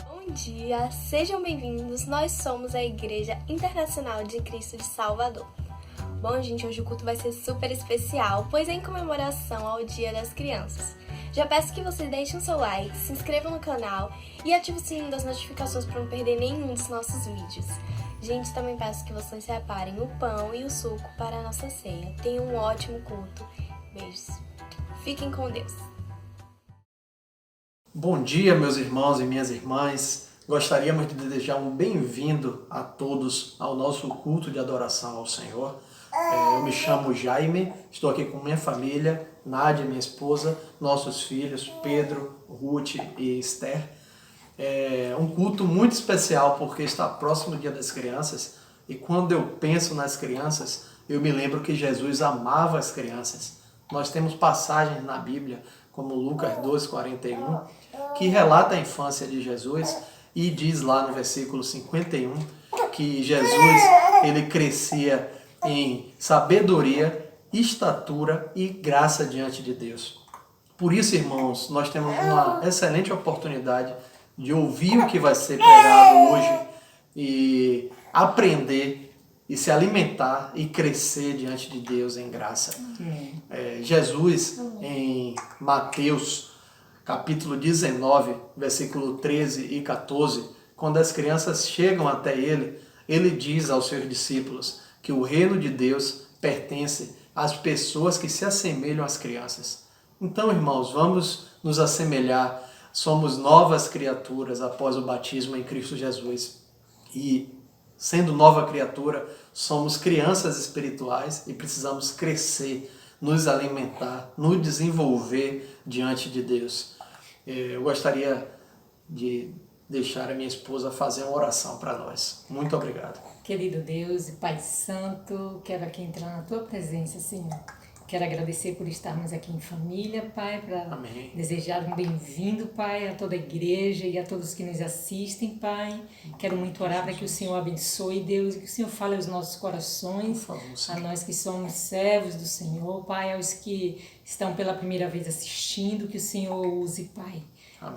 Bom dia, sejam bem-vindos. Nós somos a Igreja Internacional de Cristo de Salvador. Bom, gente, hoje o culto vai ser super especial, pois é em comemoração ao Dia das Crianças. Já peço que vocês deixem o seu like, se inscrevam no canal e ativem o sininho das notificações para não perder nenhum dos nossos vídeos. Gente, também peço que vocês separem o pão e o suco para a nossa ceia. Tenham um ótimo culto. Beijos. Fiquem com Deus. Bom dia, meus irmãos e minhas irmãs. Gostaríamos de desejar um bem-vindo a todos ao nosso culto de adoração ao Senhor. Eu me chamo Jaime, estou aqui com minha família, Nádia, minha esposa, nossos filhos, Pedro, Ruth e Esther. É um culto muito especial porque está próximo do Dia das Crianças e quando eu penso nas crianças, eu me lembro que Jesus amava as crianças. Nós temos passagens na Bíblia, como Lucas 2,41, que relata a infância de Jesus e diz lá no versículo 51 que Jesus ele crescia em sabedoria, estatura e graça diante de Deus. Por isso, irmãos, nós temos uma excelente oportunidade de ouvir o que vai ser pregado hoje e aprender e se alimentar e crescer diante de Deus em graça. Jesus, em Mateus, capítulo 19, versículo 13 e 14, quando as crianças chegam até ele, ele diz aos seus discípulos que o reino de Deus pertence às pessoas que se assemelham às crianças. Então, irmãos, vamos nos assemelhar. Somos novas criaturas após o batismo em Cristo Jesus. E, sendo nova criatura, somos crianças espirituais e precisamos crescer, nos alimentar, nos desenvolver diante de Deus. Eu gostaria de deixar a minha esposa fazer uma oração para nós. Muito obrigado. Querido Deus e Pai Santo, quero aqui entrar na Tua presença, Senhor. Quero agradecer por estarmos aqui em família, Pai, para desejar um bem-vindo, Pai, a toda a igreja e a todos que nos assistem, Pai. Quero muito orar para que o Senhor abençoe, Deus, e que o Senhor fale aos nossos corações, a nós que somos servos do Senhor, Pai, aos que estão pela primeira vez assistindo, que o Senhor use, Pai,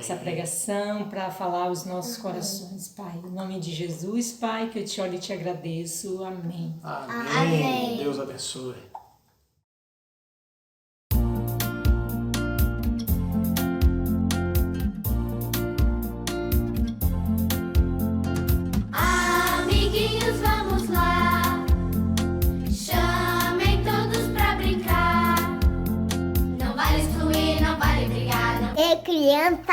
essa pregação para falar aos nossos corações, Pai. Em nome de Jesus, Pai, que eu te olho e te agradeço. Amém. Amém. Deus abençoe. Criança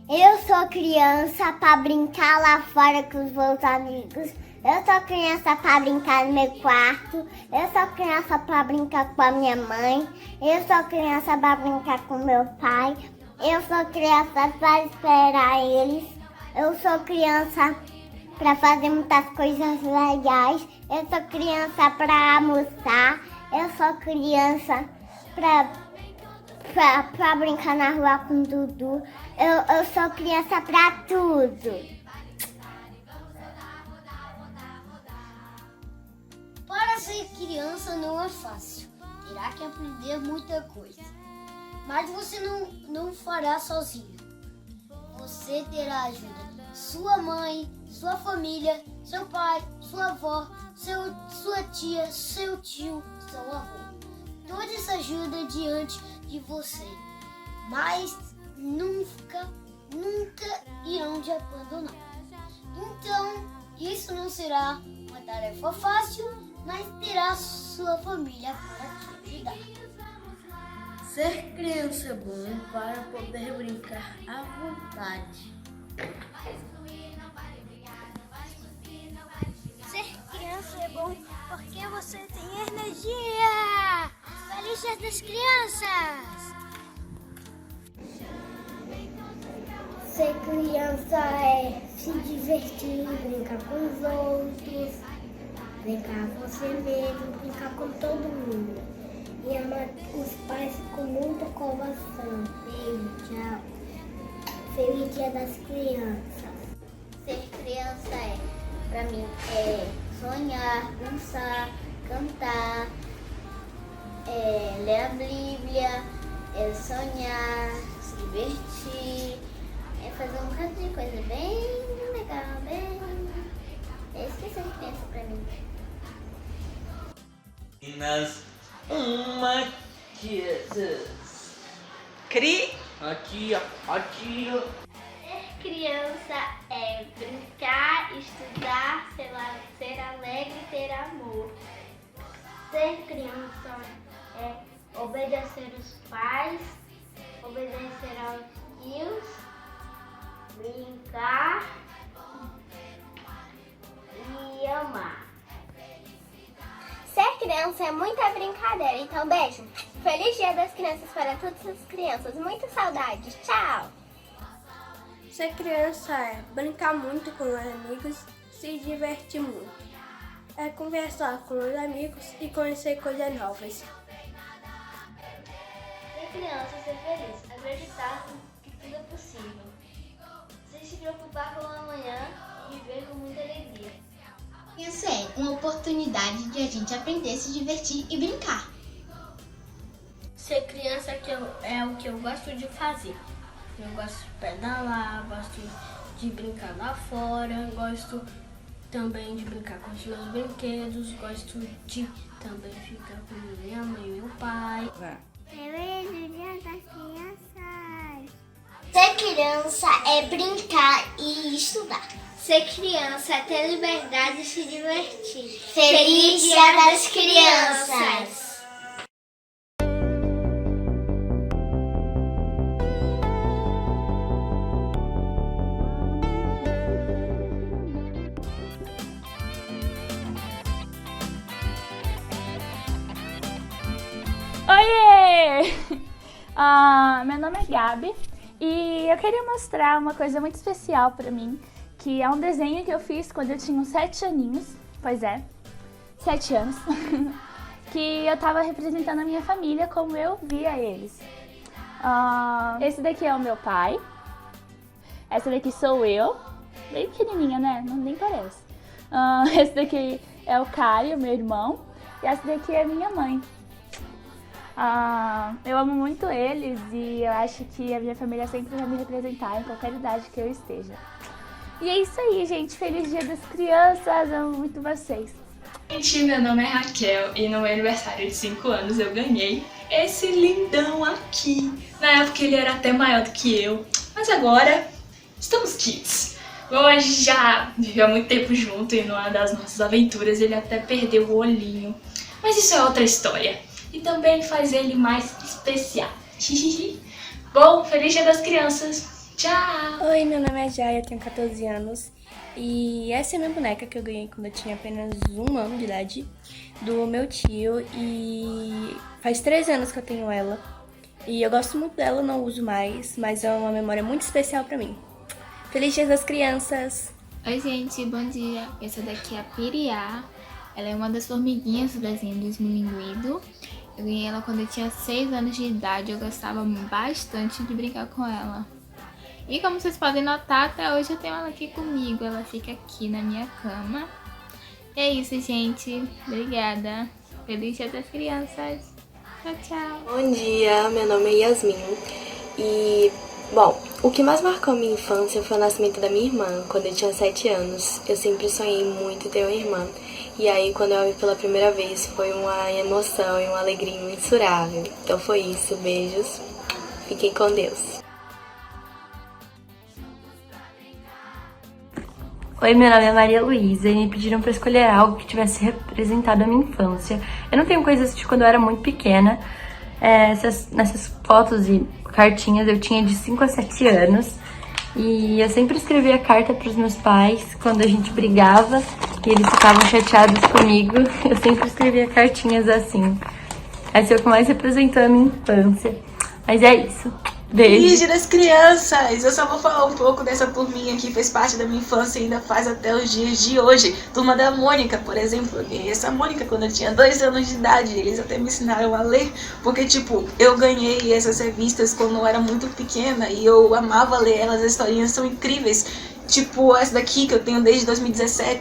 eu sou criança pra brincar lá fora com os meus amigos. Eu sou criança pra brincar no meu quarto. Eu sou criança pra brincar com a minha mãe. Eu sou criança pra brincar com meu pai. Eu sou criança pra esperar eles. Eu sou criança pra fazer muitas coisas legais. Eu sou criança pra almoçar. Eu sou criança pra brincar na rua com o Dudu. Eu sou criança pra tudo. Para ser criança não é fácil. Terá que aprender muita coisa. Mas você não fará sozinho. Você terá ajuda. Sua mãe, sua família, seu pai, sua avó, sua tia, seu tio, seu avô. Toda essa ajuda diante de você. Mas nunca irão te abandonar. Então, isso não será uma tarefa fácil, mas terá sua família para te ajudar. Ser criança é bom para poder brincar à vontade. Ser criança é bom porque você tem energia. Feliz Dia das Crianças! Ser criança é se divertir, brincar com os outros, brincar com você mesmo, brincar com todo mundo. E amar os pais com muita coração. Beijo, tchau. Feliz Dia das Crianças. Ser criança pra mim, sonhar, dançar, cantar, ler a Bíblia, sonhar, se divertir, fazer um bocado de coisa bem legal, bem... É isso que é ser criança pra mim. Meninas, uma Jesus. Cri. Aqui, ó. Aqui, ó. Ser criança é brincar, estudar, ser alegre e ter amor. Ser criança é obedecer os pais, obedecer aos tios, brincar e amar. Ser criança é muita brincadeira, então beijo. Feliz Dia das Crianças para todas as crianças. Muita saudade. Tchau! Ser criança é brincar muito com os amigos, se divertir muito. É conversar com os amigos e conhecer coisas novas. Ser criança é ser feliz, acreditar que tudo é possível. Sem se preocupar com o amanhã e viver com muita alegria. Isso é uma oportunidade de a gente aprender a se divertir e brincar. Ser criança é o que eu gosto de fazer. Eu gosto de pedalar, gosto de brincar lá fora, gosto também de brincar com os meus brinquedos, gosto de também ficar com minha mãe e meu pai. Feliz Dia das Crianças! Ser criança é brincar e estudar. Ser criança é ter liberdade de se divertir. Feliz Dia das Crianças! Oiê! Meu nome é Gabi e eu queria mostrar uma coisa muito especial pra mim, que é um desenho que eu fiz quando eu tinha uns 7 aninhos, pois é, 7 anos, que eu tava representando a minha família como eu via eles. Esse daqui é o meu pai, essa daqui sou eu, bem pequenininha, né? Nem parece. Esse daqui é o Caio, meu irmão, e essa daqui é a minha mãe. Eu amo muito eles e eu acho que a minha família sempre vai me representar em qualquer idade que eu esteja. E é isso aí, gente. Feliz Dia das Crianças. Amo muito vocês. Gente, meu nome é Raquel e no meu aniversário de 5 anos eu ganhei esse lindão aqui. Na época ele era até maior do que eu, mas agora estamos kids. Bom, a gente já viveu há muito tempo junto e numa das nossas aventuras ele até perdeu o olhinho. Mas isso é outra história. E também faz ele mais especial. Bom, feliz Dia das Crianças. Tchau! Oi, meu nome é Jai, eu tenho 14 anos. E essa é a minha boneca que eu ganhei quando eu tinha apenas 1 ano de idade, do meu tio. E faz 3 anos que eu tenho ela. E eu gosto muito dela, não uso mais, mas é uma memória muito especial pra mim. Feliz Dia das Crianças! Oi, gente, bom dia. Essa daqui é a Piriá. Ela é uma das formiguinhas do desenho do Esmilinguido. Eu ganhei ela quando eu tinha 6 anos de idade, eu gostava bastante de brincar com ela. E como vocês podem notar, até hoje eu tenho ela aqui comigo, ela fica aqui na minha cama. E é isso, gente. Obrigada. Feliz Dia das Crianças. Tchau, tchau. Bom dia, meu nome é Yasmin. E, bom, o que mais marcou minha infância foi o nascimento da minha irmã, quando eu tinha 7 anos. Eu sempre sonhei muito em ter uma irmã. E aí, quando eu a vi pela primeira vez, foi uma emoção e uma alegria imensurável. Então foi isso, beijos. Fiquem com Deus. Oi, meu nome é Maria Luísa e me pediram para escolher algo que tivesse representado a minha infância. Eu não tenho coisas de quando eu era muito pequena. Nessas fotos e cartinhas eu tinha de 5 a 7 anos. E eu sempre escrevia carta para os meus pais quando a gente brigava e eles ficavam chateados comigo. Eu sempre escrevia cartinhas assim. Essa é o que mais representou a minha infância. Mas é isso. Beijo. Feliz Dia das Crianças! Eu só vou falar um pouco dessa turminha que fez parte da minha infância e ainda faz até os dias de hoje. Turma da Mônica, por exemplo. Eu ganhei essa Mônica quando eu tinha 2 anos de idade. Eles até me ensinaram a ler, porque, tipo, eu ganhei essas revistas quando eu era muito pequena e eu amava ler elas. As historinhas são incríveis. Tipo, essa daqui que eu tenho desde 2007,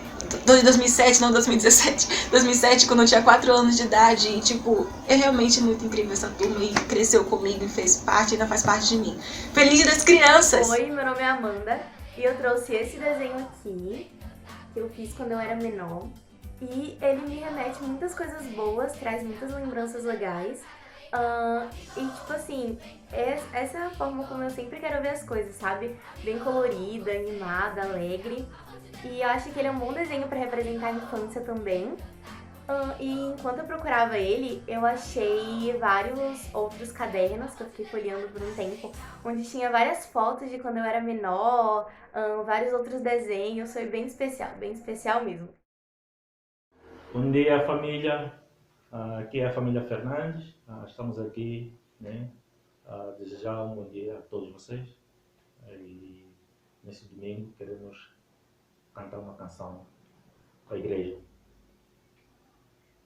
quando eu tinha 4 anos de idade. E, tipo, é realmente muito incrível essa turma e cresceu comigo e fez parte, ainda faz parte de mim. Feliz Dia das Crianças! Oi, meu nome é Amanda e eu trouxe esse desenho aqui, que eu fiz quando eu era menor. E ele me remete muitas coisas boas, traz muitas lembranças legais. E tipo assim, essa é a forma como eu sempre quero ver as coisas, sabe? Bem colorida, animada, alegre. E eu acho que ele é um bom desenho para representar a infância também. E enquanto eu procurava ele, eu achei vários outros cadernos que eu fiquei folheando por um tempo, onde tinha várias fotos de quando eu era menor, vários outros desenhos. Foi bem especial mesmo. Bom dia, família. Aqui é a família Fernandes. Estamos aqui, né, a desejar um bom dia a todos vocês. E nesse domingo queremos cantar uma canção para a igreja.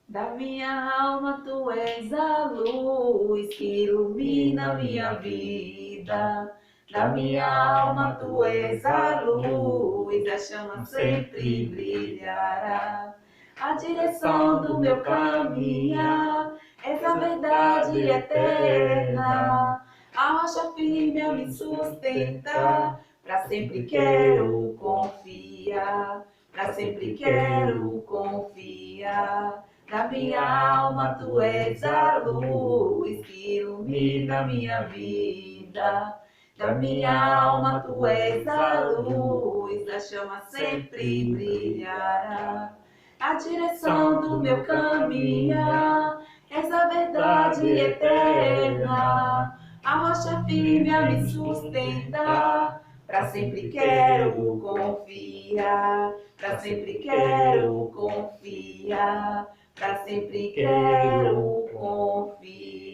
Da minha alma tu és a luz que ilumina a minha vida. Da minha alma tu és a luz, a chama sempre brilhará. A direção do meu caminhar, és a verdade eterna. A rocha firme a me sustentar, pra sempre quero confiar, pra sempre quero confiar. Da minha alma tu és a luz que ilumina a minha vida. Da minha alma tu és a luz, a chama sempre brilhará. A direção do meu caminhar, és a verdade eterna. A rocha firme a me sustentar, pra sempre quero confiar, pra sempre quero confiar, pra sempre quero confiar.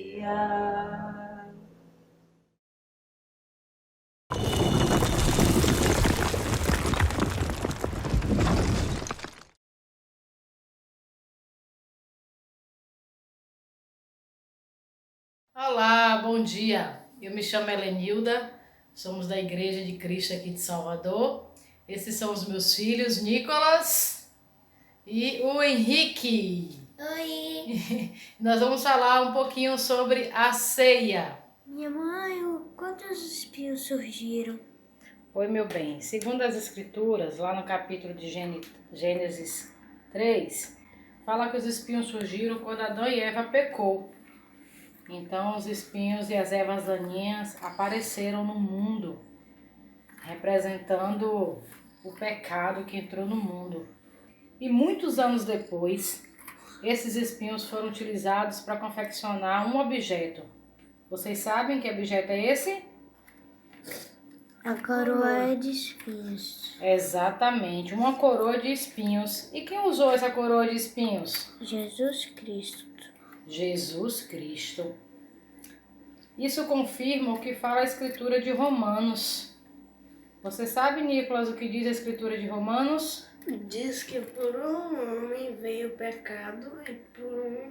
Olá, bom dia. Eu me chamo Helenilda, somos da Igreja de Cristo aqui de Salvador. Esses são os meus filhos, Nicolas e o Henrique. Oi! Nós vamos falar um pouquinho sobre a ceia. Minha mãe, quantos espinhos surgiram? Oi, meu bem. Segundo as Escrituras, lá no capítulo de Gênesis 3, fala que os espinhos surgiram quando Adão e Eva pecou. Então os espinhos e as ervas daninhas apareceram no mundo, representando o pecado que entrou no mundo. E muitos anos depois, esses espinhos foram utilizados para confeccionar um objeto. Vocês sabem que objeto é esse? A coroa de espinhos. Exatamente, uma coroa de espinhos. E quem usou essa coroa de espinhos? Jesus Cristo. Jesus Cristo. Isso confirma o que fala a Escritura de Romanos. Você sabe, Nicolas, o que diz a Escritura de Romanos? Diz que por um homem veio o pecado e por um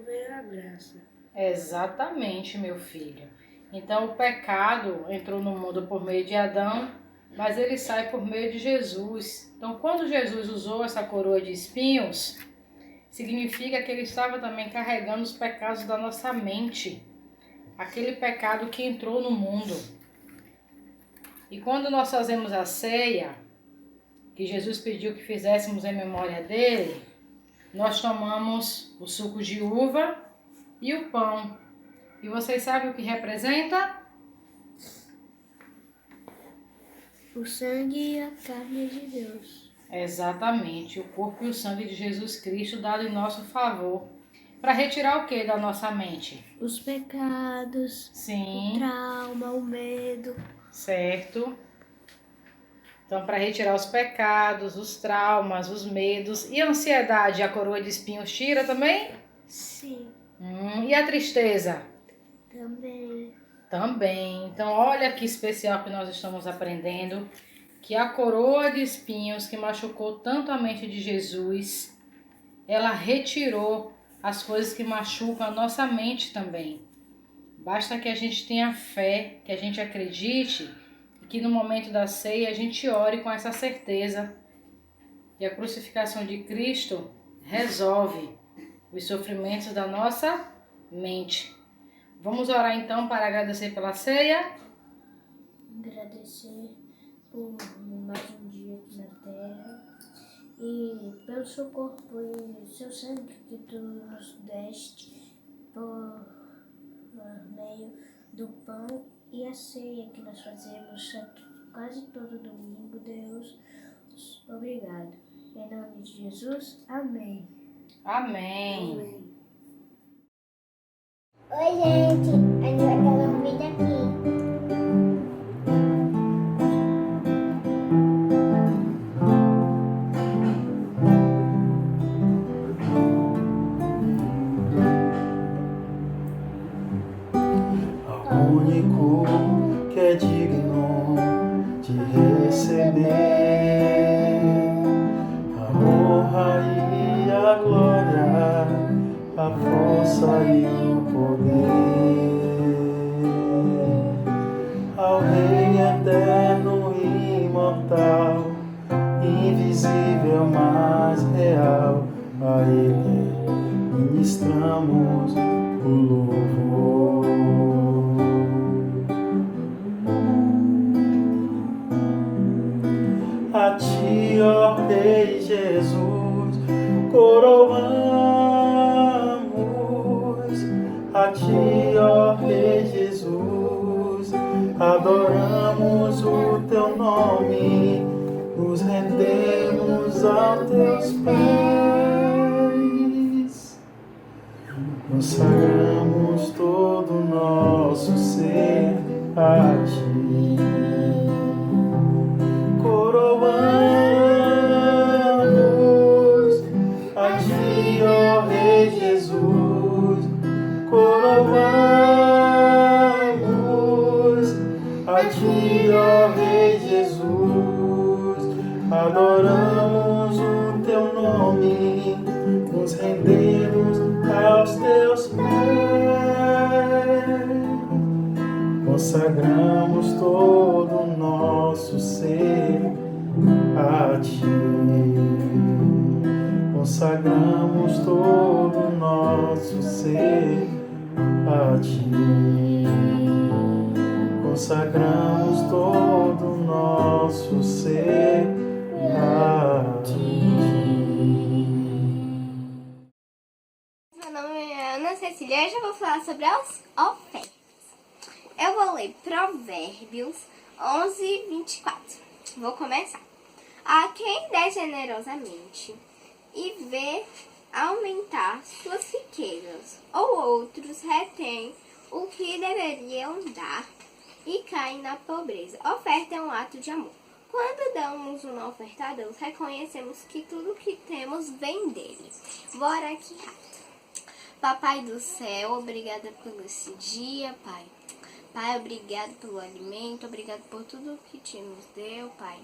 veio a graça. Exatamente, meu filho. Então o pecado entrou no mundo por meio de Adão, mas ele sai por meio de Jesus. Então quando Jesus usou essa coroa de espinhos, significa que ele estava também carregando os pecados da nossa mente, aquele pecado que entrou no mundo. E quando nós fazemos a ceia, que Jesus pediu que fizéssemos em memória dele, nós tomamos o suco de uva e o pão. E vocês sabem o que representa? O sangue e a carne de Deus. Exatamente, o corpo e o sangue de Jesus Cristo dado em nosso favor. Para retirar o que da nossa mente? Os pecados, sim, o trauma, o medo. Certo. Então, para retirar os pecados, os traumas, os medos e a ansiedade, a coroa de espinhos tira também? Sim. E a tristeza? Também. Também. Então, olha que especial que nós estamos aprendendo. Que a coroa de espinhos que machucou tanto a mente de Jesus, ela retirou as coisas que machucam a nossa mente também. Basta que a gente tenha fé, que a gente acredite e que no momento da ceia a gente ore com essa certeza. E a crucificação de Cristo resolve os sofrimentos da nossa mente. Vamos orar então para agradecer pela ceia? Agradecer por mais um dia aqui na Terra e pelo seu corpo e seu sangue que tu nos deste por meio do pão e a ceia que nós fazemos quase todo domingo. Deus, obrigado. Em nome de Jesus, amém. Amém. Amém. Oi, gente, a gente vai gravar um vídeo aqui. Único que é digno de receber a honra e a glória, a força e o poder, ao Rei eterno e imortal, invisível, mas real, a Ele ministramos o louvor. A ti, ó Rei Jesus, coroamos. A ti, ó Rei Jesus, adoramos o teu nome, nos rendemos aos teus pés, consagramos todo o nosso ser a ti, coroamos a ti, ó Rei Jesus, coroamos a ti, ó Rei Jesus, adoramos o teu nome, nos rendemos aos teus pés, consagramos todo o nosso ser a ti, consagramos todo o nosso ser a ti, consagramos todo o nosso ser a ti. Meu nome é Ana Cecília e hoje eu vou falar sobre as ofertas. Eu vou ler Provérbios 11:24. Vou começar. A quem der generosamente e vê aumentar suas riquezas, ou outros retém o que deveriam dar e caem na pobreza. Oferta é um ato de amor. Quando damos uma oferta a Deus, reconhecemos que tudo que temos vem dele. Vou orar aqui rápido. Papai do céu, obrigada por esse dia, Pai. Pai, obrigado pelo alimento, obrigado por tudo que te nos deu, Pai.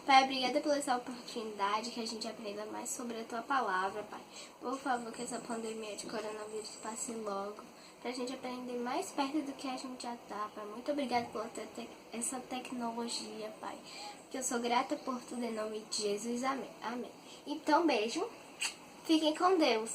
Pai, obrigada por essa oportunidade que a gente aprenda mais sobre a Tua Palavra, Pai. Por favor, que essa pandemia de coronavírus passe logo, pra gente aprender mais perto do que a gente já tá, Pai. Muito obrigada por essa tecnologia, Pai. Que eu sou grata por tudo em nome de Jesus. Amém. Amém. Então, beijo. Fiquem com Deus.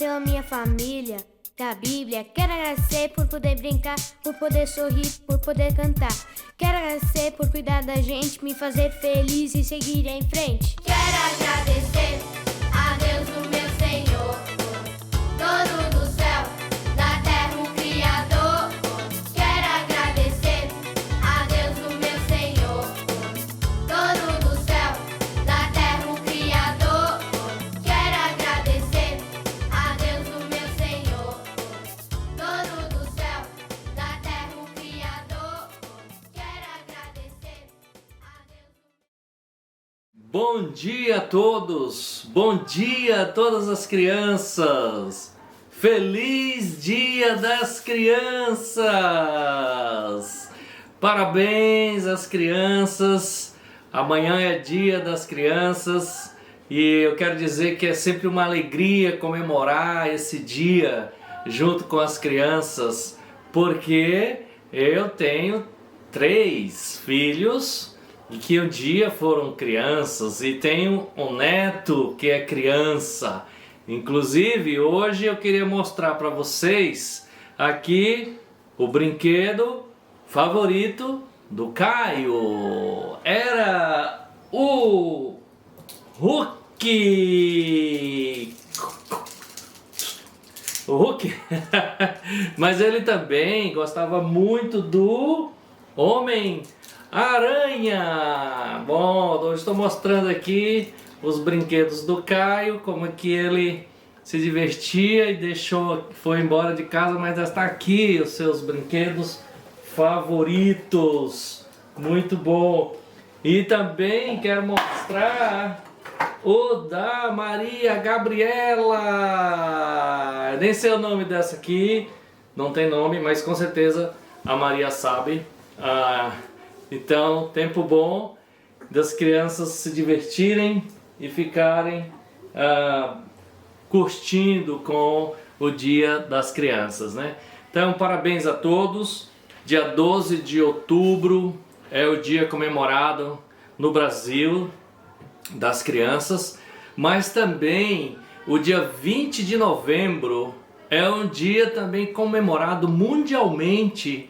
pela minha família, da Bíblia. Quero agradecer por poder brincar, por poder sorrir, por poder cantar. Quero agradecer por cuidar da gente, me fazer feliz e seguir em frente. Quero agradecer a Deus, o meu Senhor, dono do céu, da terra, o Criador. Quero agradecer a Deus, o meu Senhor, dono do céu, da terra, o Criador. Quero agradecer a Deus, o meu Senhor, dono do céu, da terra, o Criador. Quero agradecer a Deus. Bom dia a todos! Bom dia a todas as crianças! Feliz Dia das Crianças! Parabéns às crianças! Amanhã é Dia das Crianças e eu quero dizer que é sempre uma alegria comemorar esse dia junto com as crianças, porque eu tenho 3 filhos e que um dia foram crianças e tenho um neto que é criança. Inclusive hoje eu queria mostrar para vocês aqui o brinquedo favorito do Caio. Era o Hulk. O Hulk. Mas ele também gostava muito do Homem-Aranha. Bom, hoje estou mostrando aqui os brinquedos do Caio, como é que ele se divertia e foi embora de casa, mas está aqui os seus brinquedos favoritos. Muito bom. E também quero mostrar o da Maria Gabriela. Nem sei o nome dessa aqui, não tem nome, mas com certeza a Maria sabe. Então, tempo bom das crianças se divertirem e ficarem curtindo com o Dia das Crianças, né? Então, parabéns a todos. Dia 12 de outubro é o dia comemorado no Brasil das crianças, mas também o dia 20 de novembro é um dia também comemorado mundialmente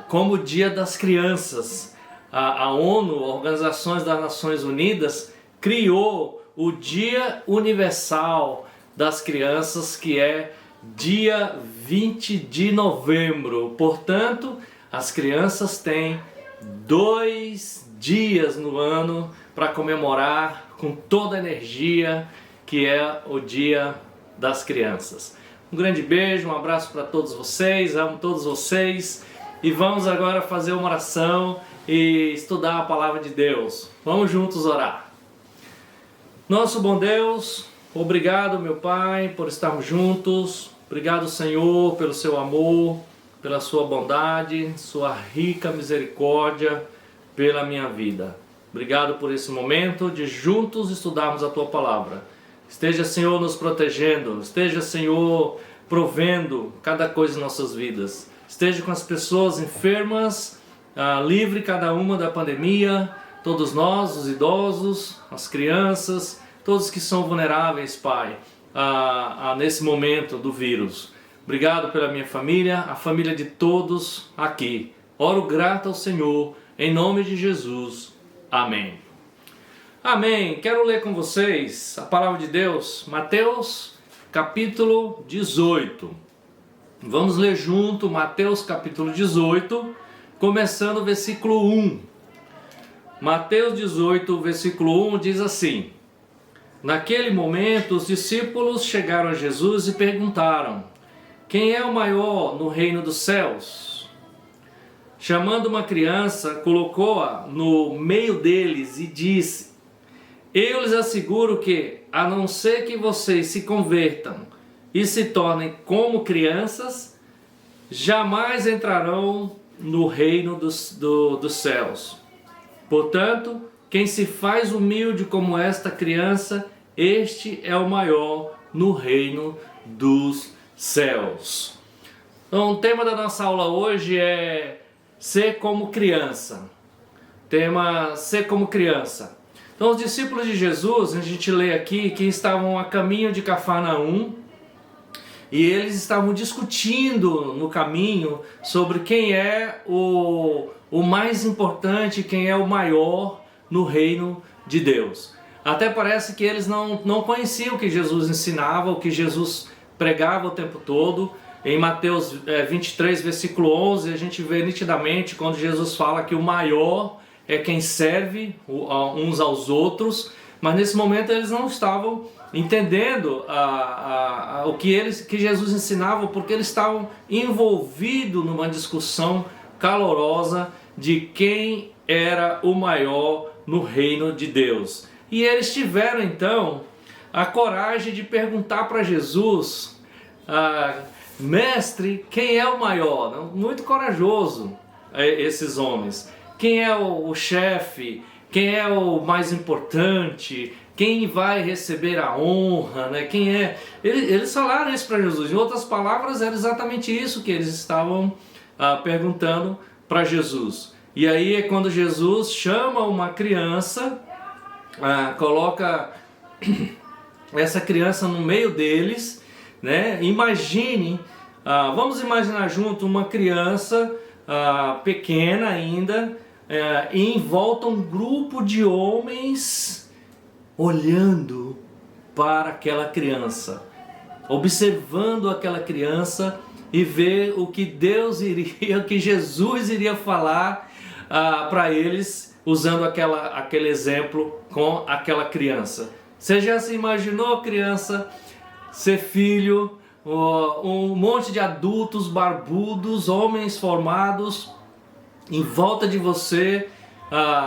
como Dia das Crianças. A ONU, Organizações das Nações Unidas, criou o Dia Universal das Crianças, que é dia 20 de novembro. Portanto, as crianças têm 2 dias no ano para comemorar com toda a energia, que é o Dia das Crianças. Um grande beijo, um abraço para todos vocês, amo todos vocês e vamos agora fazer uma oração e estudar a palavra de Deus. Vamos juntos orar. Nosso bom Deus, obrigado, meu Pai, por estarmos juntos. Obrigado, Senhor, pelo seu amor, pela sua bondade, sua rica misericórdia pela minha vida. Obrigado por esse momento de juntos estudarmos a tua palavra. Esteja, Senhor, nos protegendo. Esteja, Senhor, provendo cada coisa em nossas vidas. Esteja com as pessoas enfermas, livre cada uma da pandemia. Todos nós, os idosos, as crianças, todos que são vulneráveis, Pai, nesse momento do vírus. Obrigado pela minha família, a família de todos aqui. Oro grato ao Senhor, em nome de Jesus. Amém. Amém. Quero ler com vocês a palavra de Deus, Mateus capítulo 18. Vamos ler junto Mateus capítulo 18, começando o versículo 1. Mateus 18, versículo 1 diz assim: Naquele momento os discípulos chegaram a Jesus e perguntaram: Quem é o maior no reino dos céus? Chamando uma criança, colocou-a no meio deles e disse: Eu lhes asseguro que, a não ser que vocês se convertam e se tornem como crianças, jamais entrarão no reino dos céus. Portanto, quem se faz humilde como esta criança, este é o maior no reino dos céus. Então, o tema da nossa aula hoje é ser como criança. Tema ser como criança. Então, os discípulos de Jesus, a gente lê aqui que estavam a caminho de Cafarnaum e eles estavam discutindo no caminho sobre quem é o mais importante, quem é o maior no reino de Deus. Até parece que eles não conheciam o que Jesus ensinava, o que Jesus pregava o tempo todo. Em Mateus 23, versículo 11, a gente vê nitidamente quando Jesus fala que o maior é quem serve uns aos outros, mas nesse momento eles não estavam entendendo o que Jesus ensinava, porque eles estavam envolvidos numa discussão calorosa de quem era o maior no reino de Deus. E eles tiveram então a coragem de perguntar para Jesus: Mestre, quem é o maior? Muito corajoso esses homens. Quem é o chefe? Quem é o mais importante? Quem vai receber a honra? Né? Quem é? Eles falaram isso para Jesus. Em outras palavras, era exatamente isso que eles estavam perguntando para Jesus. E aí é quando Jesus chama uma criança, coloca essa criança no meio deles, né? Imagine, vamos imaginar junto uma criança pequena ainda, e em volta um grupo de homens olhando para aquela criança, observando aquela criança e ver o que o que Jesus iria falar para eles, usando aquele exemplo com aquela criança. Você já se imaginou, criança, ser filho, um monte de adultos barbudos, homens formados em volta de você,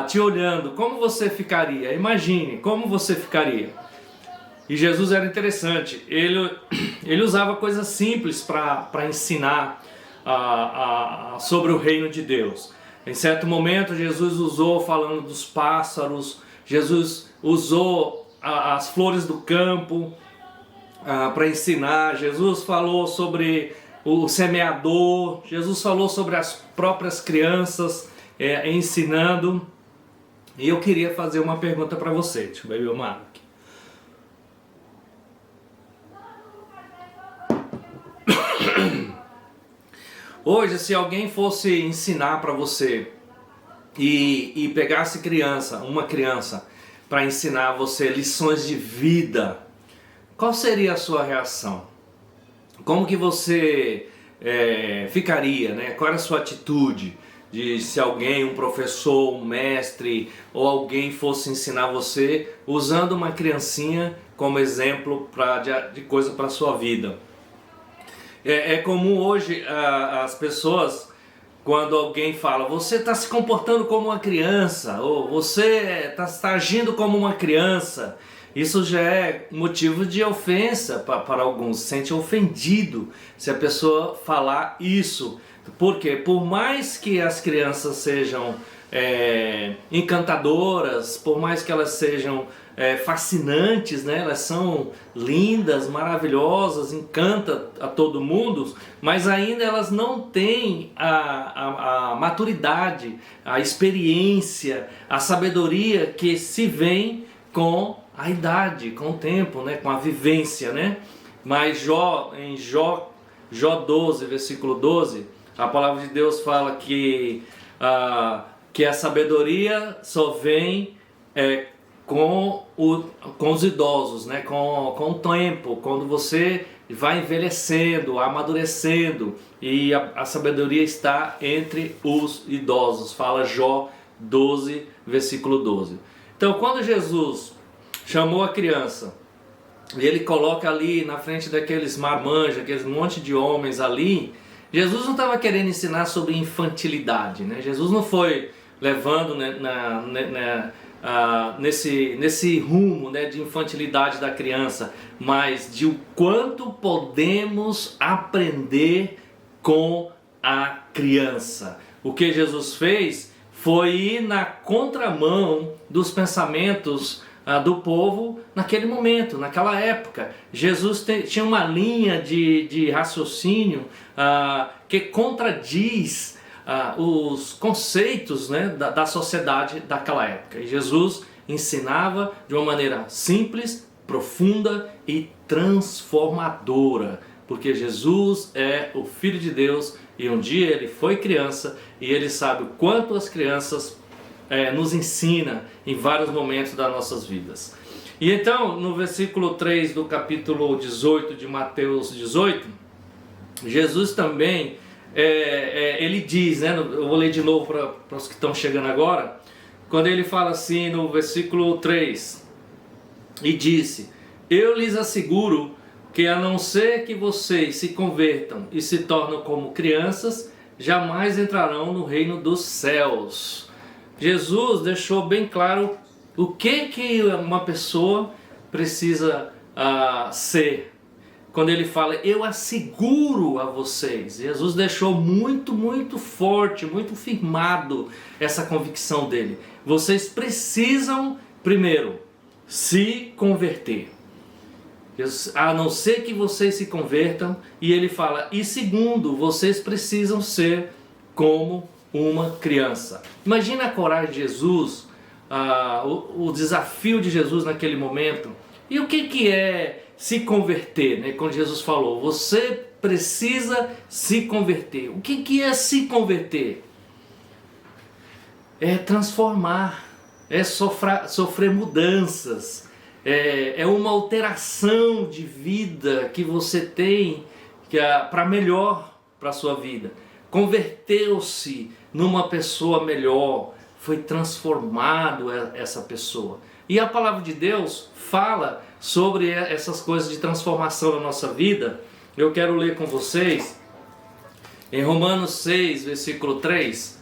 te olhando? Como você ficaria? Imagine como você ficaria. E Jesus era interessante, ele usava coisas simples para ensinar sobre o reino de Deus. Em certo momento Jesus usou falando dos pássaros, Jesus usou as flores do campo para ensinar, Jesus falou sobre o semeador, Jesus falou sobre as próprias crianças ensinando. E eu queria fazer uma pergunta para você. Deixa eu beber uma água aqui. Hoje, se alguém fosse ensinar para você e pegasse uma criança para ensinar você lições de vida, qual seria a sua reação? Como que você ficaria, né? Qual era a sua atitude de se alguém, um professor, um mestre ou alguém fosse ensinar você usando uma criancinha como exemplo de coisa para a sua vida? É comum hoje as pessoas, quando alguém fala, você está se comportando como uma criança, ou você está agindo como uma criança, isso já é motivo de ofensa para alguns, se sente ofendido se a pessoa falar isso. Porque por mais que as crianças sejam encantadoras, por mais que elas sejam fascinantes, né? Elas são lindas, maravilhosas, encantam a todo mundo, mas ainda elas não têm a maturidade, a experiência, a sabedoria que se vem com a idade, com o tempo, né? Com a vivência, né? Mas em Jó 12, versículo 12, a palavra de Deus fala que a sabedoria só vem com os idosos, né? com o tempo, quando você vai envelhecendo, amadurecendo, e a sabedoria está entre os idosos, fala Jó 12, versículo 12. Então, quando Jesus chamou a criança, e ele coloca ali na frente daqueles marmanjos, aqueles monte de homens ali, Jesus não estava querendo ensinar sobre infantilidade, né? Jesus não foi levando, né, nesse rumo, né, de infantilidade da criança, mas de o quanto podemos aprender com a criança. O que Jesus fez foi ir na contramão dos pensamentos do povo naquele momento, naquela época. Jesus tinha uma linha de raciocínio que contradiz os conceitos, né, da sociedade daquela época. E Jesus ensinava de uma maneira simples, profunda e transformadora, porque Jesus é o Filho de Deus e um dia ele foi criança e ele sabe o quanto as crianças nos ensina em vários momentos das nossas vidas. E então, no versículo 3 do capítulo 18 de Mateus 18, Jesus também, ele diz, né, eu vou ler de novo para os que estão chegando agora, quando ele fala assim no versículo 3, e disse, eu lhes asseguro que a não ser que vocês se convertam e se tornem como crianças, jamais entrarão no reino dos céus. Jesus deixou bem claro o que uma pessoa precisa ser. Quando ele fala, eu asseguro a vocês. Jesus deixou muito, muito forte, muito firmado essa convicção dele. Vocês precisam, primeiro, se converter. A não ser que vocês se convertam. E ele fala, e segundo, vocês precisam ser como uma criança. Imagina a coragem de Jesus, o desafio de Jesus naquele momento. E o que é se converter, né? Quando Jesus falou, você precisa se converter. O que é se converter? É transformar, é sofrer mudanças, é uma alteração de vida que você tem para melhor para a sua vida. Converteu-se numa pessoa melhor, foi transformado essa pessoa. E a palavra de Deus fala sobre essas coisas de transformação na nossa vida. Eu quero ler com vocês em Romanos 6, versículo 3.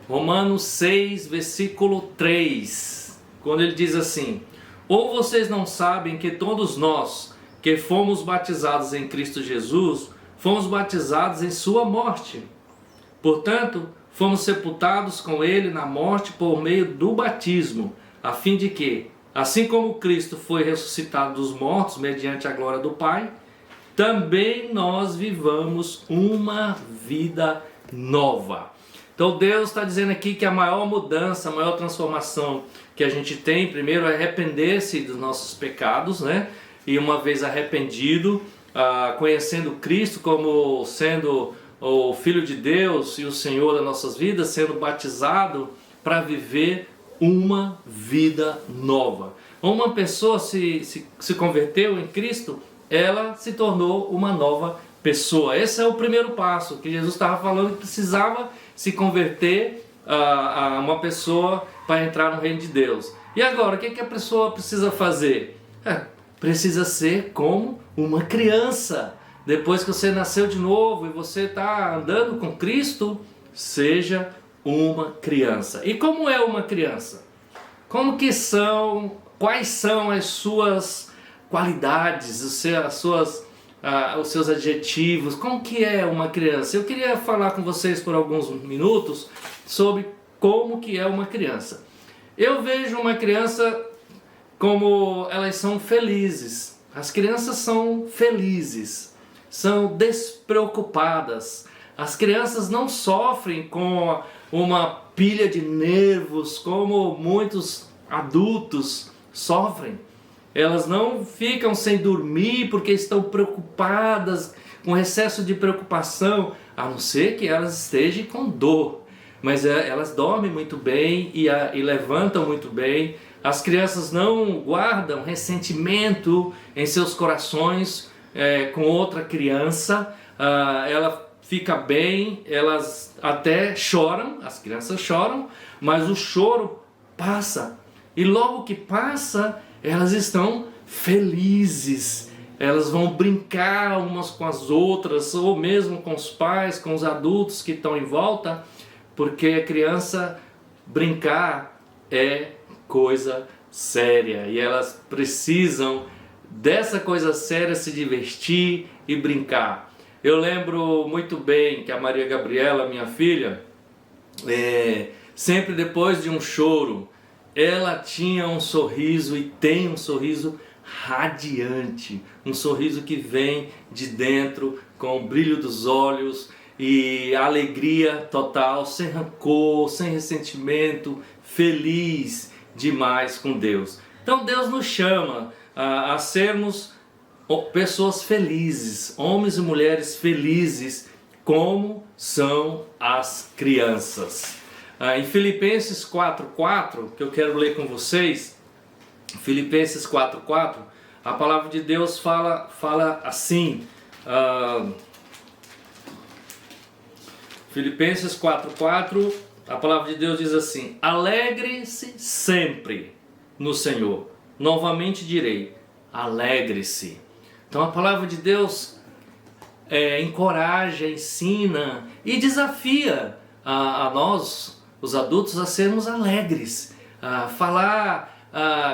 Romanos 6, versículo 3, quando ele diz assim: ou vocês não sabem que todos nós que fomos batizados em Cristo Jesus, fomos batizados em sua morte. Portanto, fomos sepultados com ele na morte por meio do batismo, a fim de que, assim como Cristo foi ressuscitado dos mortos mediante a glória do Pai, também nós vivamos uma vida nova. Então Deus está dizendo aqui que a maior mudança, a maior transformação que a gente tem, primeiro é arrepender-se dos nossos pecados, né? E uma vez arrependido, conhecendo Cristo como sendo o Filho de Deus e o Senhor das nossas vidas, sendo batizado para viver uma vida nova. Uma pessoa se converteu em Cristo, ela se tornou uma nova pessoa. Esse é o primeiro passo que Jesus estava falando, que precisava se converter a uma pessoa para entrar no reino de Deus. E agora, o que a pessoa precisa fazer? Precisa ser como uma criança. Depois que você nasceu de novo e você está andando com Cristo, seja uma criança. E como é uma criança? Quais são as suas qualidades, os seus adjetivos? Como que é uma criança? Eu queria falar com vocês por alguns minutos sobre como que é uma criança. Eu vejo uma criança como elas são felizes. As crianças são felizes, são despreocupadas. As crianças não sofrem com uma pilha de nervos como muitos adultos sofrem. Elas não ficam sem dormir porque estão preocupadas, com excesso de preocupação, a não ser que elas estejam com dor. Mas elas dormem muito bem e levantam muito bem. As crianças não guardam ressentimento em seus corações com outra criança. Ela fica bem, elas até choram, as crianças choram, mas o choro passa. E logo que passa, elas estão felizes. Elas vão brincar umas com as outras, ou mesmo com os pais, com os adultos que estão em volta, porque a criança brincar é coisa séria e elas precisam dessa coisa séria, se divertir e brincar. Eu lembro muito bem que a Maria Gabriela, minha filha, sempre depois de um choro, ela tinha um sorriso e tem um sorriso radiante, um sorriso que vem de dentro com o brilho dos olhos e a alegria total, sem rancor, sem ressentimento, feliz demais com Deus. Então Deus nos chama a sermos pessoas felizes, homens e mulheres felizes, como são as crianças. Em Filipenses 4:4, que eu quero ler com vocês, Filipenses 4:4, a palavra de Deus fala assim, Filipenses 4:4, a palavra de Deus diz assim: alegre-se sempre no Senhor. Novamente direi, alegre-se. Então a palavra de Deus encoraja, ensina e desafia a nós, os adultos, a sermos alegres, a falar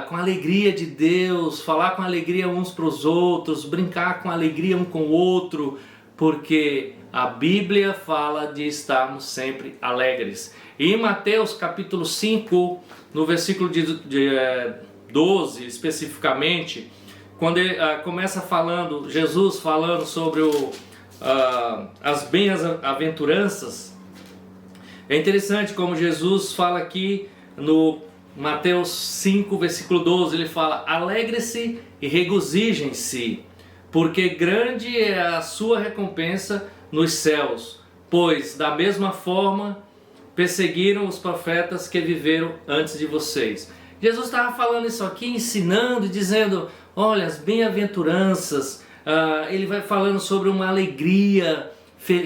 com a alegria de Deus, falar com alegria uns para os outros, brincar com alegria um com o outro, porque a Bíblia fala de estarmos sempre alegres. E em Mateus capítulo 5, no versículo de 12 especificamente, quando ele começa falando, Jesus falando sobre as bem-aventuranças, é interessante como Jesus fala aqui no Mateus 5, versículo 12, ele fala: alegre-se e regozijem-se, porque grande é a sua recompensa nos céus, pois da mesma forma perseguiram os profetas que viveram antes de vocês. Jesus estava falando isso aqui, ensinando e dizendo, olha, as bem-aventuranças, ele vai falando sobre uma alegria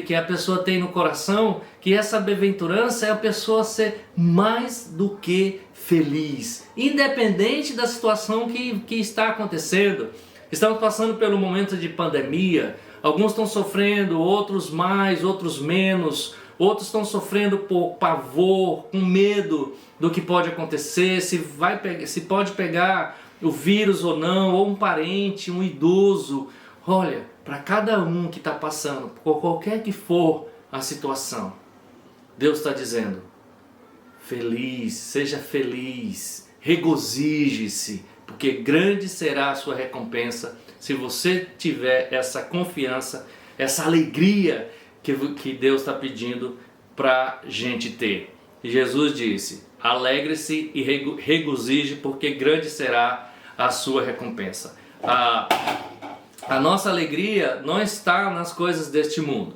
que a pessoa tem no coração, que essa bem-aventurança é a pessoa ser mais do que feliz, independente da situação que está acontecendo. Estamos passando pelo momento de pandemia, alguns estão sofrendo, outros mais, outros menos, outros estão sofrendo por pavor, com medo do que pode acontecer, se pode pegar o vírus ou não, ou um parente, um idoso. Olha, para cada um que está passando, por qualquer que for a situação, Deus está dizendo, feliz, seja feliz, regozije-se, porque grande será a sua recompensa se você tiver essa confiança, essa alegria que Deus está pedindo para a gente ter. E Jesus disse, alegre-se e regozije, porque grande será a sua recompensa. A nossa alegria não está nas coisas deste mundo.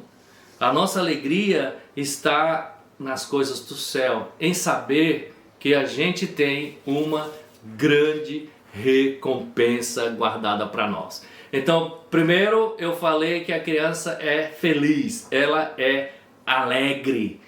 A nossa alegria está nas coisas do céu, em saber que a gente tem uma grande recompensa guardada para nós. Então, primeiro eu falei que a criança é feliz, ela é alegre.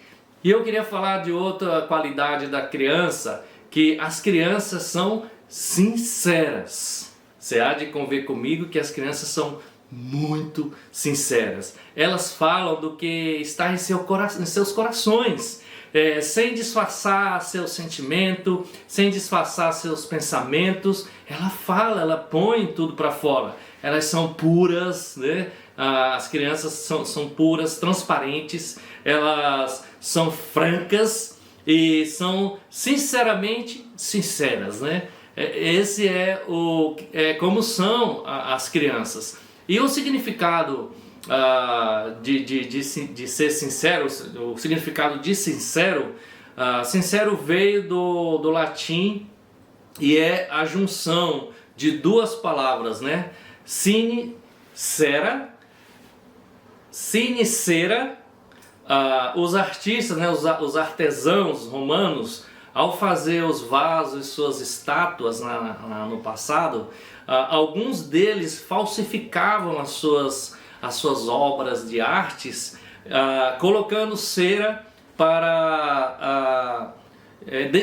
E eu queria falar de outra qualidade da criança, que as crianças são sinceras. Você há de convir comigo que as crianças são muito sinceras. Elas falam do que está em seus corações, sem disfarçar seu sentimento, sem disfarçar seus pensamentos. Ela fala, ela põe tudo para fora. Elas são puras, né? As crianças são puras, transparentes, elas são francas e são sinceramente sinceras, né? Esse é como são as crianças. E o significado de ser sincero, o significado de sincero, sincero veio do latim e é a junção de duas palavras, né? Sine cera. Os artistas, né, os artesãos romanos, ao fazer os vasos e suas estátuas no passado, alguns deles falsificavam as suas obras de artes, colocando cera para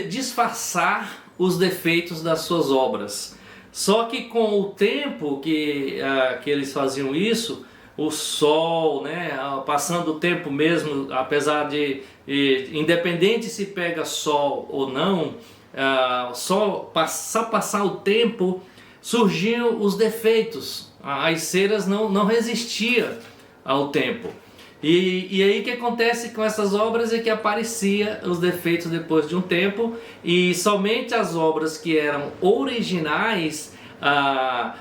disfarçar os defeitos das suas obras. Só que com o tempo que eles faziam isso, o sol, né, passando o tempo mesmo, apesar de independente se pega sol ou não, só passar o tempo, surgiam os defeitos. As ceras não resistiam ao tempo. E aí o que acontece com essas obras é que aparecia os defeitos depois de um tempo, e somente as obras que eram originais,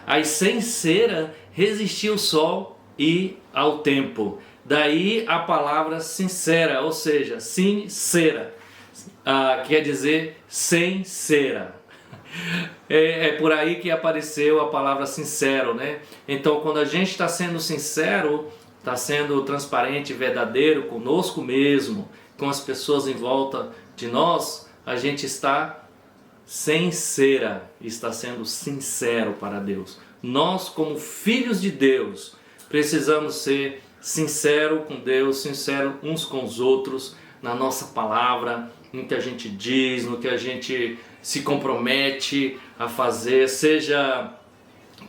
as sem cera, resistiam ao sol e ao tempo. Daí a palavra sincera, ou seja, sincera, quer dizer sem cera. É por aí que apareceu a palavra sincero, né? Então, quando a gente está sendo sincero, está sendo transparente e verdadeiro conosco mesmo, com as pessoas em volta de nós, a gente está sem cera, está sendo sincero para Deus. Nós, como filhos de Deus, precisamos ser sinceros com Deus, sinceros uns com os outros, na nossa palavra, no que a gente diz, no que a gente se compromete a fazer, seja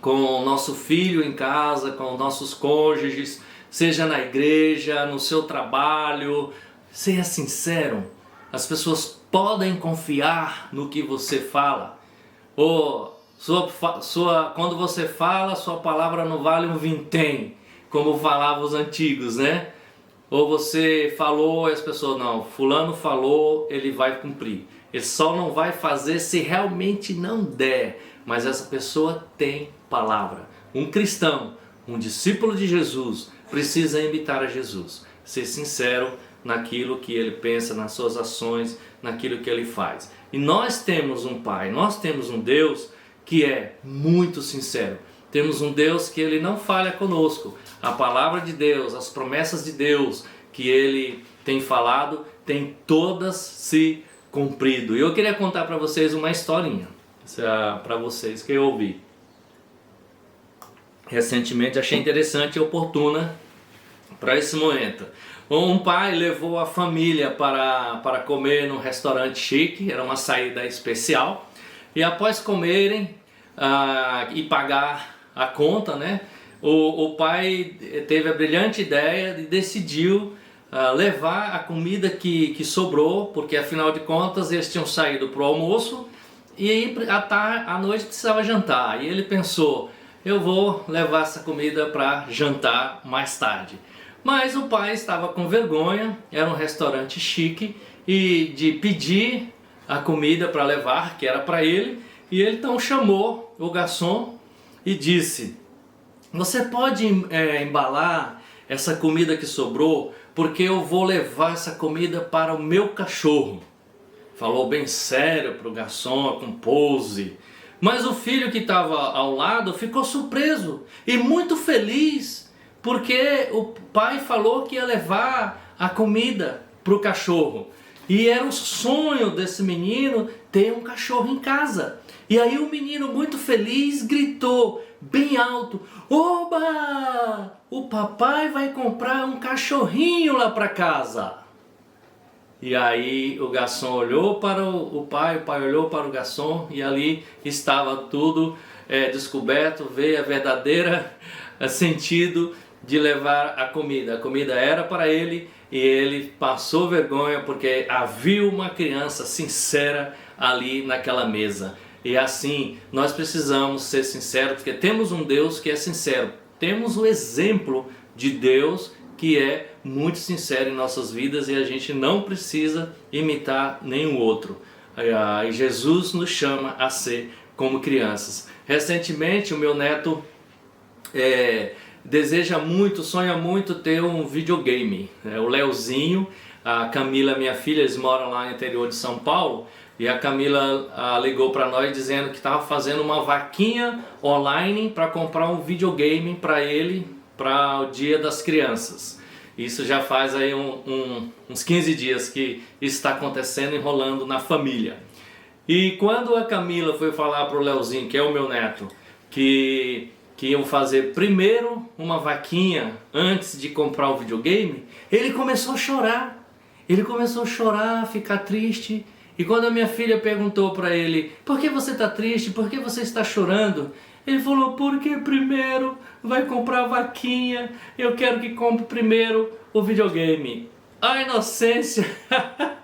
com o nosso filho em casa, com nossos cônjuges, seja na igreja, no seu trabalho. Seja sincero, as pessoas podem confiar no que você fala. Ou quando você fala, sua palavra não vale um vintém, como falavam os antigos, né? Ou você falou e as pessoas, não, fulano falou, ele vai cumprir. Ele só não vai fazer se realmente não der, mas essa pessoa tem palavra. Um cristão, um discípulo de Jesus, precisa imitar a Jesus, ser sincero naquilo que ele pensa, nas suas ações, naquilo que ele faz. E nós temos um Pai, nós temos um Deus que é muito sincero. Temos um Deus que ele não falha conosco. A palavra de Deus, as promessas de Deus que ele tem falado, tem todas se cumprido. E eu queria contar para vocês uma historinha, para vocês, que eu ouvi recentemente, achei interessante e oportuna para esse momento. Um pai levou a família para comer num restaurante chique, era uma saída especial, e após comerem e pagar a conta, né, o pai teve a brilhante ideia e decidiu levar a comida que sobrou, porque afinal de contas eles tinham saído para o almoço e aí à noite precisava jantar, e ele pensou: eu vou levar essa comida para jantar mais tarde. Mas o pai estava com vergonha, era um restaurante chique, e de pedir a comida para levar, que era para ele, e ele então chamou o garçom e disse: você pode embalar essa comida que sobrou, porque eu vou levar essa comida para o meu cachorro. Falou bem sério para o garçom, com pose. Mas o filho que estava ao lado ficou surpreso e muito feliz, porque o pai falou que ia levar a comida para o cachorro. E era o sonho desse menino ter um cachorro em casa. E aí o menino, muito feliz, gritou bem alto: oba! O papai vai comprar um cachorrinho lá para casa. E aí o garçom olhou para o pai olhou para o garçom, e ali estava tudo descoberto, veio a verdadeira sentido de levar a comida. A comida era para ele e ele passou vergonha porque havia uma criança sincera ali naquela mesa. E assim, nós precisamos ser sinceros, porque temos um Deus que é sincero. Temos o exemplo de Deus que é muito sincero em nossas vidas, e a gente não precisa imitar nenhum outro. E Jesus nos chama a ser como crianças. Recentemente o meu neto deseja muito, sonha muito ter um videogame. O Leozinho, a Camila, minha filha, eles moram lá no interior de São Paulo, e a Camila ligou para nós dizendo que estava fazendo uma vaquinha online para comprar um videogame para ele, para o Dia das Crianças. Isso já faz aí uns 15 dias que isso está acontecendo, enrolando na família. E quando a Camila foi falar para o Leozinho, que é o meu neto, que iam fazer primeiro uma vaquinha antes de comprar o videogame, ele começou a chorar. Ele começou a chorar, ficar triste. E quando a minha filha perguntou para ele: por que você está triste? Por que você está chorando? Ele falou: porque primeiro vai comprar a vaquinha, eu quero que compre primeiro o videogame. A inocência!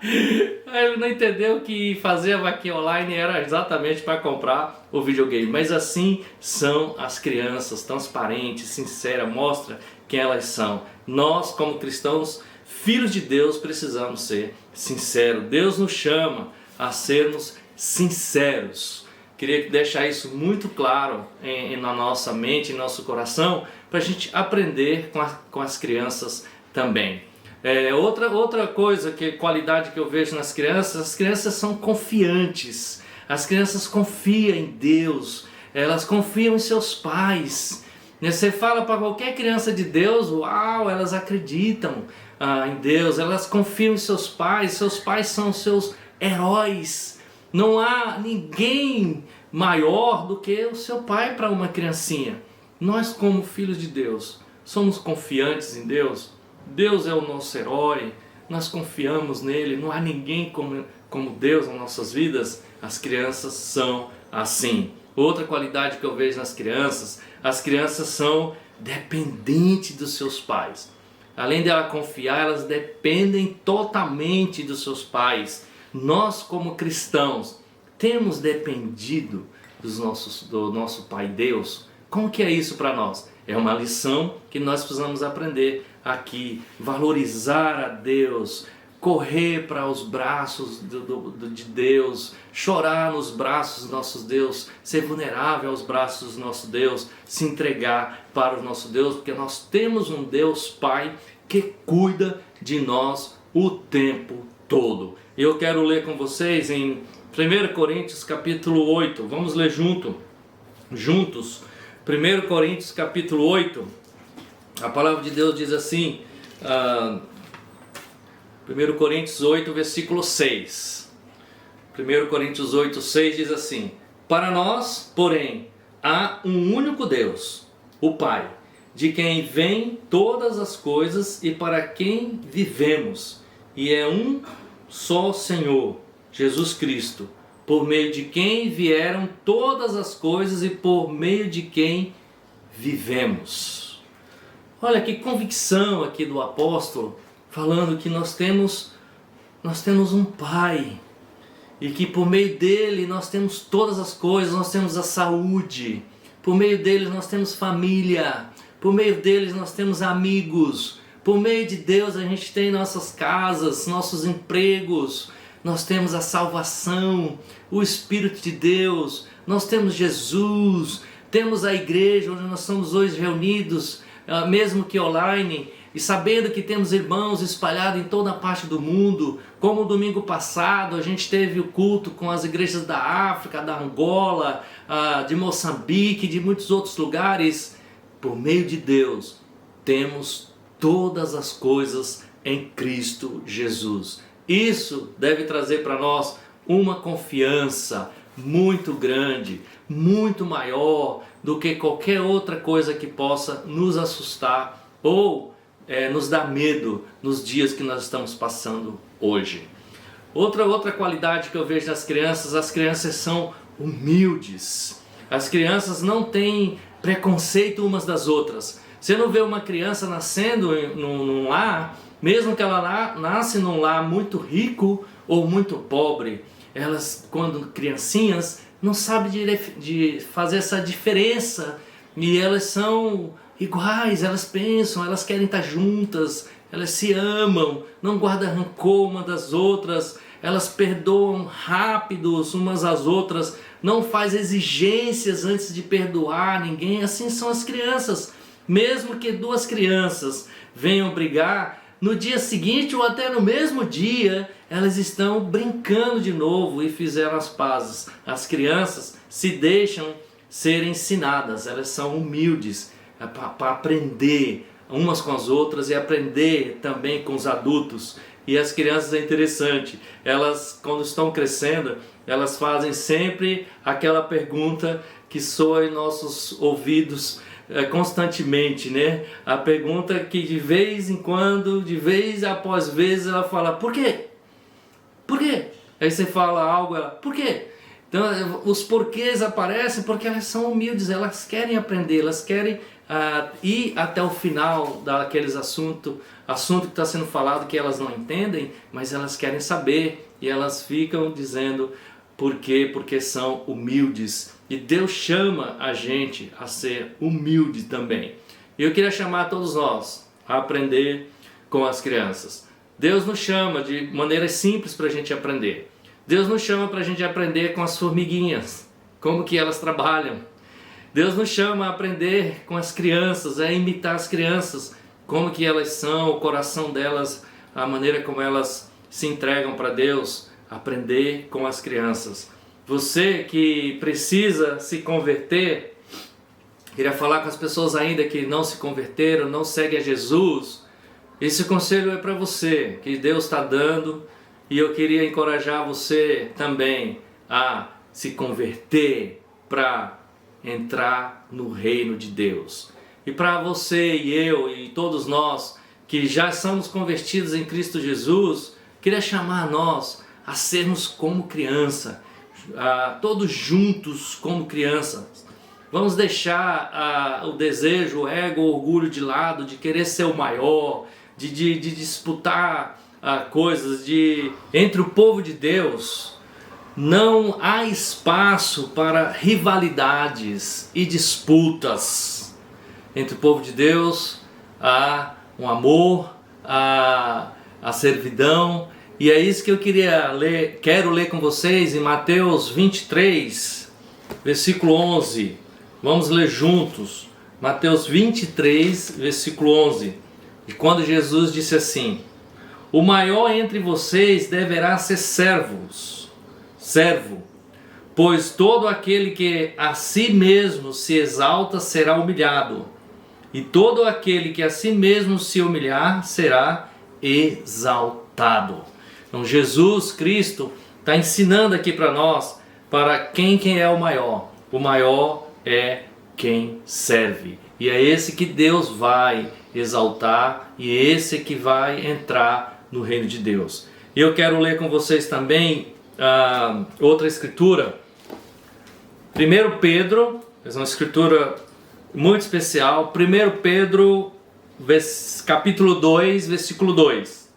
Ele não entendeu que fazer a vaquinha online era exatamente para comprar o videogame. Mas assim são as crianças, transparentes, sinceras, mostra quem elas são. Nós, como cristãos, filhos de Deus, precisamos ser sinceros. Deus nos chama a sermos sinceros. Queria deixar isso muito claro na nossa mente, em nosso coração, para a gente aprender com as crianças também. Outra coisa, qualidade que eu vejo nas crianças, as crianças são confiantes. As crianças confiam em Deus, elas confiam em seus pais. Você fala para qualquer criança de Deus, uau, elas acreditam em Deus, elas confiam em seus pais são seus heróis. Não há ninguém maior do que o seu pai para uma criancinha. Nós, como filhos de Deus, somos confiantes em Deus. Deus é o nosso herói, nós confiamos nele, não há ninguém como Deus nas nossas vidas. As crianças são assim. Outra qualidade que eu vejo nas crianças, as crianças são dependentes dos seus pais. Além de ela confiar, elas dependem totalmente dos seus pais. Nós, como cristãos, temos dependido do nosso Pai Deus. Como que é isso para nós? É uma lição que nós precisamos aprender aqui. Valorizar a Deus, correr para os braços de Deus, chorar nos braços do nosso Deus, ser vulnerável aos braços do nosso Deus, se entregar para o nosso Deus, porque nós temos um Deus Pai que cuida de nós o tempo todo. Eu quero ler com vocês em 1 Coríntios capítulo 8, vamos ler juntos. 1 Coríntios capítulo 8, a palavra de Deus diz assim, 1 Coríntios 8, versículo 6. 1 Coríntios 8:6 diz assim: para nós, porém, há um único Deus, o Pai, de quem vêm todas as coisas e para quem vivemos, e é um só Senhor, Jesus Cristo, por meio de quem vieram todas as coisas e por meio de quem vivemos. Olha que convicção aqui do apóstolo, falando que nós temos um Pai, e que por meio dele nós temos todas as coisas, nós temos a saúde, por meio dele nós temos família, por meio deles nós temos amigos, por meio de Deus a gente tem nossas casas, nossos empregos, nós temos a salvação, o Espírito de Deus, nós temos Jesus, temos a igreja onde nós estamos hoje reunidos, mesmo que online, e sabendo que temos irmãos espalhados em toda a parte do mundo, como o domingo passado a gente teve o culto com as igrejas da África, da Angola, de Moçambique, de muitos outros lugares. Por meio de Deus, temos todas as coisas em Cristo Jesus. Isso deve trazer para nós uma confiança muito grande, muito maior do que qualquer outra coisa que possa nos assustar ou nos dar medo nos dias que nós estamos passando hoje. Outra qualidade que eu vejo nas crianças, as crianças são humildes. As crianças não têm preconceito umas das outras. Você não vê uma criança nascendo num lar, mesmo que ela nasce num lar muito rico ou muito pobre, elas, quando criancinhas, não sabem de fazer essa diferença, e elas são iguais, elas pensam, elas querem estar juntas, elas se amam, não guardam rancor uma das outras, elas perdoam rápidos umas às outras, não faz exigências antes de perdoar ninguém. Assim são as crianças. Mesmo que duas crianças venham brigar, no dia seguinte ou até no mesmo dia, elas estão brincando de novo e fizeram as pazes. As crianças se deixam ser ensinadas, elas são humildes para aprender umas com as outras e aprender também com os adultos. E as crianças é interessante, elas quando estão crescendo, elas fazem sempre aquela pergunta que soa em nossos ouvidos constantemente, né? A pergunta que de vez em quando, de vez após vez, ela fala: por quê? Por quê? Aí você fala algo, ela: por quê? Então os porquês aparecem porque elas são humildes, elas querem aprender, elas querem ir até o final daqueles assunto que está sendo falado que elas não entendem, mas elas querem saber e elas ficam dizendo por quê? Porque são humildes. E Deus chama a gente a ser humilde também. E eu queria chamar todos nós a aprender com as crianças. Deus nos chama de maneiras simples para a gente aprender. Deus nos chama para a gente aprender com as formiguinhas, como que elas trabalham. Deus nos chama a aprender com as crianças, a imitar as crianças, como que elas são, o coração delas, a maneira como elas se entregam para Deus, aprender com as crianças. Você que precisa se converter, queria falar com as pessoas ainda que não se converteram, não seguem a Jesus. Esse conselho é para você, que Deus está dando, e eu queria encorajar você também a se converter para entrar no reino de Deus. E para você e eu e todos nós que já somos convertidos em Cristo Jesus, queria chamar nós a sermos como criança, todos juntos como crianças. Vamos deixar o desejo, o ego, o orgulho de lado, de querer ser o maior, de disputar coisas. Entre o povo de Deus não há espaço para rivalidades e disputas. Entre o povo de Deus há um amor, há a servidão. E é isso que eu quero ler com vocês em Mateus 23, versículo 11. Vamos ler juntos. Mateus 23, versículo 11. E quando Jesus disse assim: o maior entre vocês deverá ser servo, pois todo aquele que a si mesmo se exalta será humilhado, e todo aquele que a si mesmo se humilhar será exaltado. Então Jesus Cristo, está ensinando aqui para nós, para quem é o maior. O maior é quem serve. E é esse que Deus vai exaltar e esse que vai entrar no reino de Deus. E eu quero ler com vocês também outra escritura. 1 Pedro, é uma escritura muito especial. 1 Pedro, capítulo 2, versículo 2.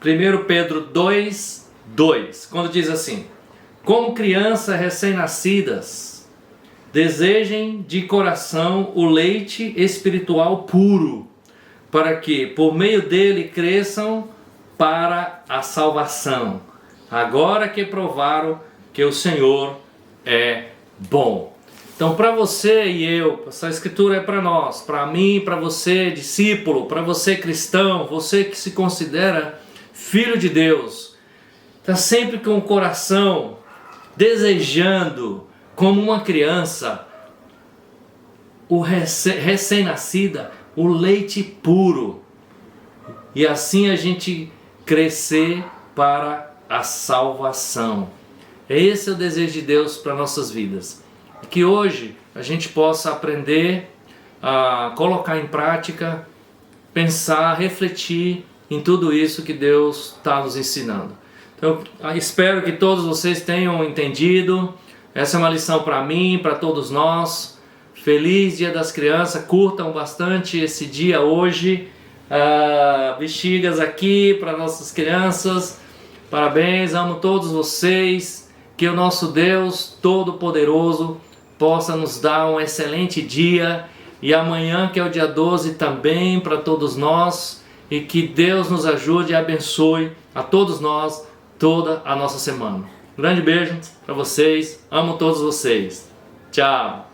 1 Pedro 2, 2. Quando diz assim: como crianças recém-nascidas, desejem de coração o leite espiritual puro, para que por meio dele cresçam para a salvação, agora que provaram que o Senhor é bom. Então, para você e eu, essa escritura é para nós, para mim, para você, discípulo, para você, cristão, você que se considera filho de Deus, está sempre com o coração desejando, como uma criança, o recém-nascida, o leite puro, e assim a gente crescer para a salvação. Esse é o desejo de Deus para nossas vidas. E que hoje a gente possa aprender a colocar em prática, pensar, refletir em tudo isso que Deus está nos ensinando. Então, eu espero que todos vocês tenham entendido. Essa é uma lição para mim, para todos nós. Feliz Dia das Crianças. Curtam bastante esse dia hoje. Bexigas aqui para nossas crianças. Parabéns, amo todos vocês. Que o nosso Deus Todo-Poderoso possa nos dar um excelente dia. E amanhã, que é o dia 12, também para todos nós. E que Deus nos ajude e abençoe a todos nós toda a nossa semana. Um grande beijo para vocês. Amo todos vocês. Tchau.